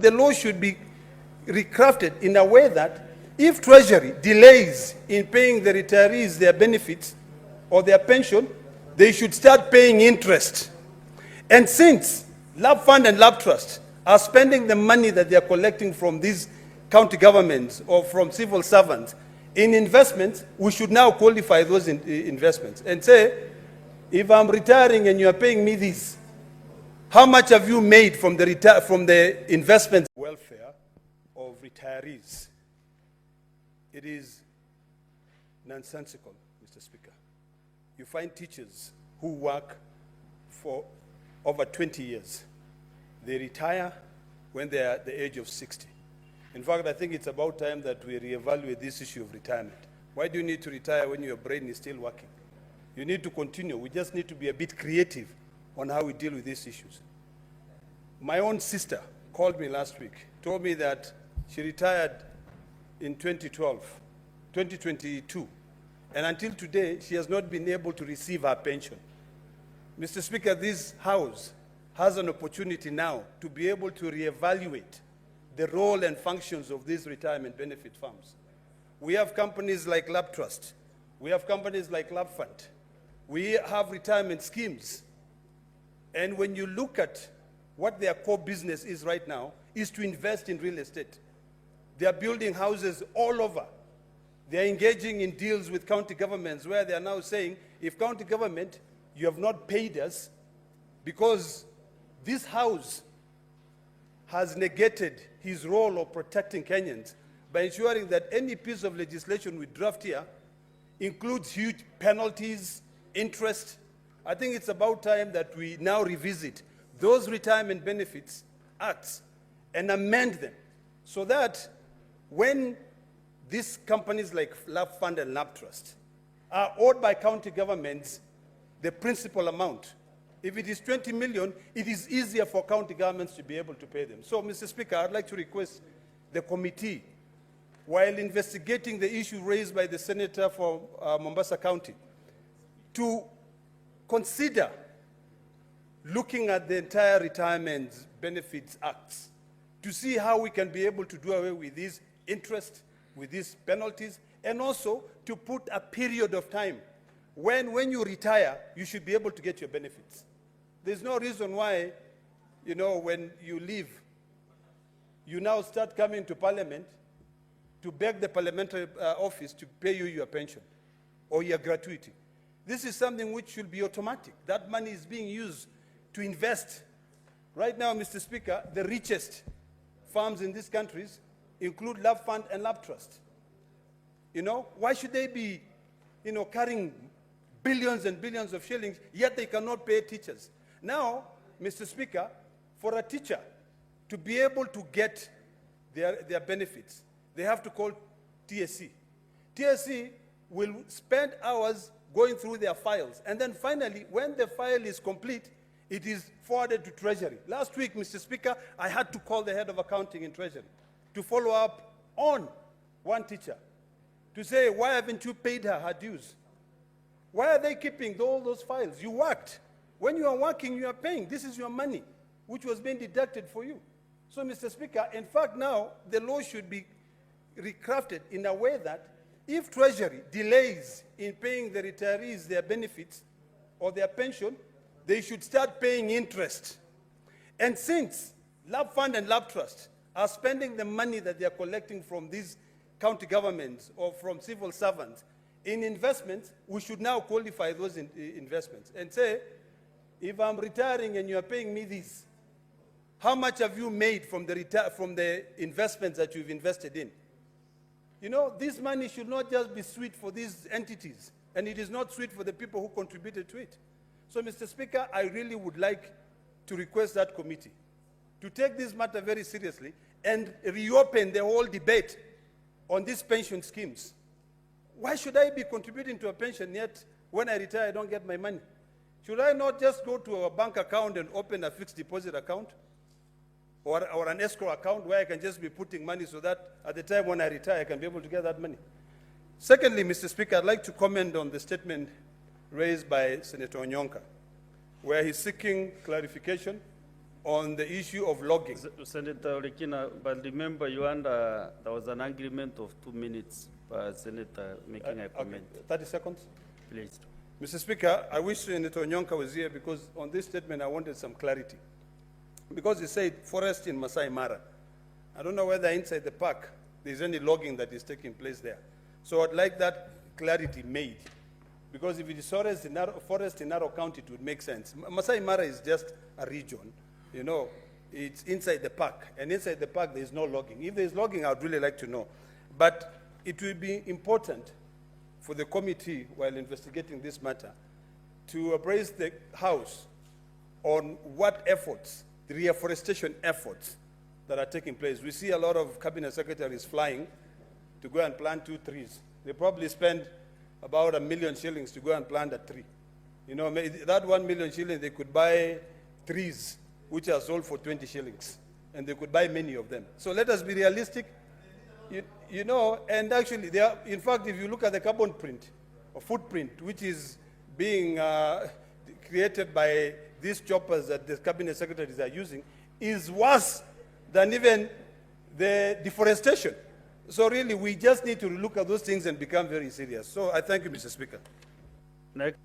the law should be recrafted in a way that if Treasury delays in paying the retirees their benefits or their pension, they should start paying interest. And since Lab Fund and Lab Trust are spending the money that they are collecting from these county governments or from civil servants in investments, we should now qualify those investments and say, if I'm retiring and you are paying me this, how much have you made from the investment welfare of retirees? It is nonsensical, Mr. Speaker. You find teachers who work for over 20 years. They retire when they are at the age of 60. In fact, I think it's about time that we reevaluate this issue of retirement. Why do you need to retire when your brain is still working? You need to continue. We just need to be a bit creative on how we deal with these issues. My own sister called me last week, told me that she retired in 2022, and until today, she has not been able to receive her pension. Mr. Speaker, this House has an opportunity now to be able to reevaluate the role and functions of these retirement benefit firms. We have companies like Lab Trust. We have companies like Lab Fund. We have retirement schemes. And when you look at what their core business is right now, is to invest in real estate. They are building houses all over. They are engaging in deals with county governments where they are now saying, if county government, you have not paid us because this House has negated his role of protecting Kenyans by ensuring that any piece of legislation we draft here includes huge penalties, interest. I think it's about time that we now revisit those retirement benefits acts and amend them so that when these companies like Lab Fund and Lab Trust are owed by county governments the principal amount, if it is 20 million, it is easier for county governments to be able to pay them. So, Mr. Speaker, I'd like to request the committee, while investigating the issue raised by the senator for Mombasa County, to consider looking at the entire retirement benefits acts to see how we can be able to do away with this interest, with these penalties, and also to put a period of time when you retire, you should be able to get your benefits. There's no reason why, when you leave, you now start coming to Parliament to beg the parliamentary office to pay you your pension or your gratuity. This is something which should be automatic. That money is being used to invest. Right now, Mr. Speaker, the richest farms in these countries include Lab Fund and Lab Trust. Why should they be, carrying billions and billions of shillings, yet they cannot pay teachers? Now, Mr. Speaker, for a teacher to be able to get their benefits, they have to call TSC. TSC will spend hours going through their files, and then finally, when the file is complete, it is forwarded to Treasury. Last week, Mr. Speaker, I had to call the head of accounting in Treasury to follow up on one teacher to say, why haven't you paid her dues? Why are they keeping all those files? You worked. When you are working, you are paying. This is your money, which was being deducted for you. So, Mr. Speaker, in fact, now the law should be recrafted in a way that if Treasury delays in paying the retirees their benefits or their pension, they should start paying interest. And since Lab Fund and Lab Trust are spending the money that they are collecting from these county governments or from civil servants in investments, we should now qualify those investments and say, if I'm retiring and you are paying me this, how much have you made from the investments that you've invested in? This money should not just be sweet for these entities, and it is not sweet for the people who contributed to it. So, Mr. Speaker, I really would like to request that committee to take this matter very seriously and reopen the whole debate on these pension schemes. Why should I be contributing to a pension, yet when I retire, I don't get my money? Should I not just go to a bank account and open a fixed deposit account or an escrow account where I can just be putting money so that at the time when I retire, I can be able to get that money? Secondly, Mr. Speaker, I'd like to comment on the statement raised by Senator Onyonka, where he's seeking clarification on the issue of logging. Senator Kina, but remember there was an agreement of 2 minutes per senator making a comment. Okay, 30 seconds. Please. Mr. Speaker, I wish Senator Onyonka was here because on this statement I wanted some clarity. Because he said forest in Masai Mara. I don't know whether inside the park there's any logging that is taking place there. So I'd like that clarity made. Because if it is forest in Narok County, it would make sense. Masai Mara is just a region. You know, it's inside the park. And inside the park, there's no logging. If there's logging, I'd really like to know. But it will be important for the committee, while investigating this matter, to appraise the House on what efforts, the reforestation efforts that are taking place. We see a lot of cabinet secretaries flying to go and plant 2 trees. They probably spend about $1 million shillings to go and plant a tree. You know, that 1 million shillings, they could buy trees which are sold for 20 shillings, and they could buy many of them. So let us be realistic. You know, and actually, in fact, if you look at the carbon print or footprint, which is being created by these choppers that the cabinet secretaries are using, is worse than even the deforestation. So really, we just need to look at those things and become very serious. So I thank you, Mr. Speaker. Next.